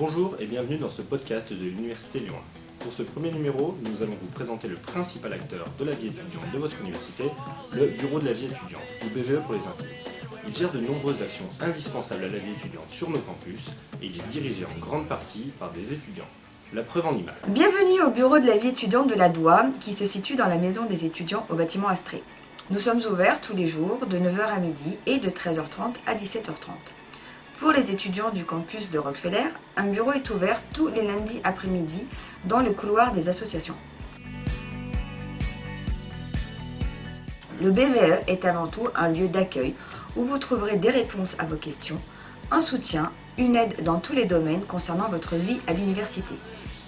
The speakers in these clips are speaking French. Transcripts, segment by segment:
Bonjour et bienvenue dans ce podcast de l'Université Lyon 1. Pour ce premier numéro, nous allons vous présenter le principal acteur de la vie étudiante de votre université, le Bureau de la vie étudiante, ou BVE pour les intimes. Il gère de nombreuses actions indispensables à la vie étudiante sur nos campus et il est dirigé en grande partie par des étudiants. La preuve en image. Bienvenue au Bureau de la vie étudiante de la DOA qui se situe dans la maison des étudiants au bâtiment Astrée. Nous sommes ouverts tous les jours de 9h à midi et de 13h30 à 17h30. Pour les étudiants du campus de Rockefeller, un bureau est ouvert tous les lundis après-midi dans le couloir des associations. Le BVE est avant tout un lieu d'accueil où vous trouverez des réponses à vos questions, un soutien, une aide dans tous les domaines concernant votre vie à l'université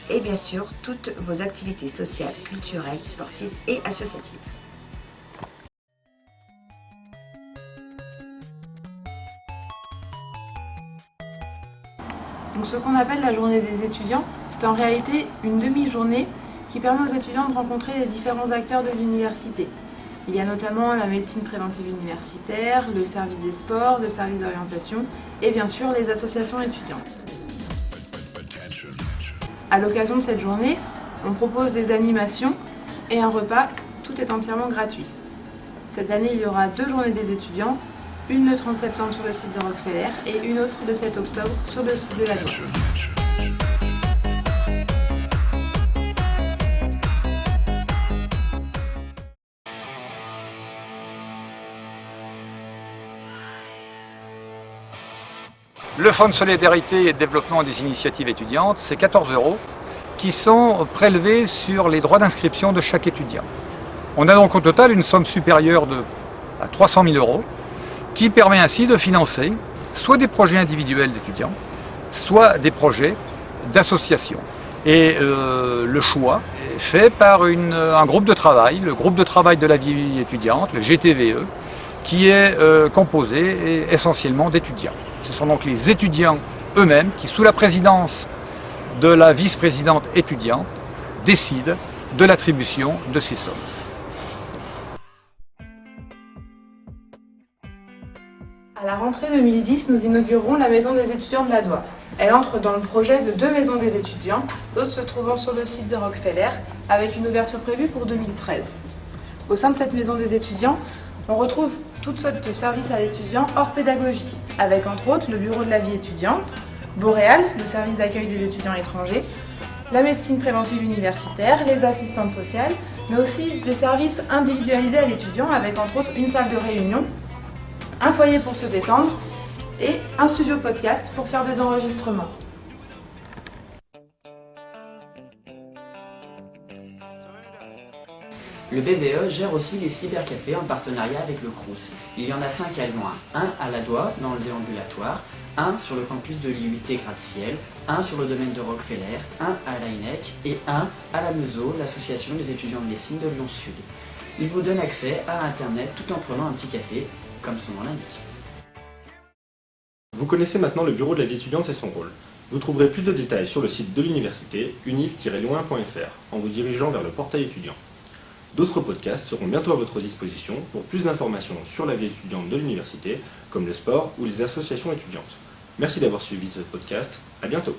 et bien sûr toutes vos activités sociales, culturelles, sportives et associatives. Donc ce qu'on appelle la journée des étudiants, c'est en réalité une demi-journée qui permet aux étudiants de rencontrer les différents acteurs de l'université. Il y a notamment la médecine préventive universitaire, le service des sports, le service d'orientation et bien sûr les associations étudiantes. À l'occasion de cette journée, on propose des animations et un repas, tout est entièrement gratuit. Cette année, il y aura 2 journées des étudiants, une le 30 septembre sur le site de Rockefeller et une autre le 7 octobre sur le site de la DOA. Le Fonds de solidarité et de développement des initiatives étudiantes, c'est 14 € qui sont prélevés sur les droits d'inscription de chaque étudiant. On a donc au total une somme supérieure à 300 000 € qui permet ainsi de financer soit des projets individuels d'étudiants, soit des projets d'associations. Et le choix est fait par un groupe de travail, le groupe de travail de la vie étudiante, le GTVE, qui est composé essentiellement d'étudiants. Ce sont donc les étudiants eux-mêmes qui, sous la présidence de la vice-présidente étudiante, décident de l'attribution de ces sommes. À la rentrée 2010, nous inaugurerons la maison des étudiants de la DOA. Elle entre dans le projet de 2 maisons des étudiants, l'autre se trouvant sur le site de Rockefeller, avec une ouverture prévue pour 2013. Au sein de cette maison des étudiants, on retrouve toutes sortes de services à l'étudiant hors pédagogie, avec entre autres le bureau de la vie étudiante, Boréal, le service d'accueil des étudiants étrangers, la médecine préventive universitaire, les assistantes sociales, mais aussi des services individualisés à l'étudiant, avec entre autres une salle de réunion, un foyer pour se détendre et un studio podcast pour faire des enregistrements. Le BVE gère aussi les cybercafés en partenariat avec le Crous. Il y en a 5 à Lyon 1. Un à la DOA, dans le déambulatoire, un sur le campus de l'IUT Gratte-Ciel, un sur le domaine de Rockefeller, un à l'AINEC et un à la MESO, l'association des étudiants de médecine de Lyon Sud. Il vous donne accès à Internet tout en prenant un petit café, comme son nom l'indique. Vous connaissez maintenant le Bureau de la vie étudiante et son rôle. Vous trouverez plus de détails sur le site de l'université, univ-lyon1.fr, en vous dirigeant vers le portail étudiant. D'autres podcasts seront bientôt à votre disposition pour plus d'informations sur la vie étudiante de l'université, comme le sport ou les associations étudiantes. Merci d'avoir suivi ce podcast, à bientôt.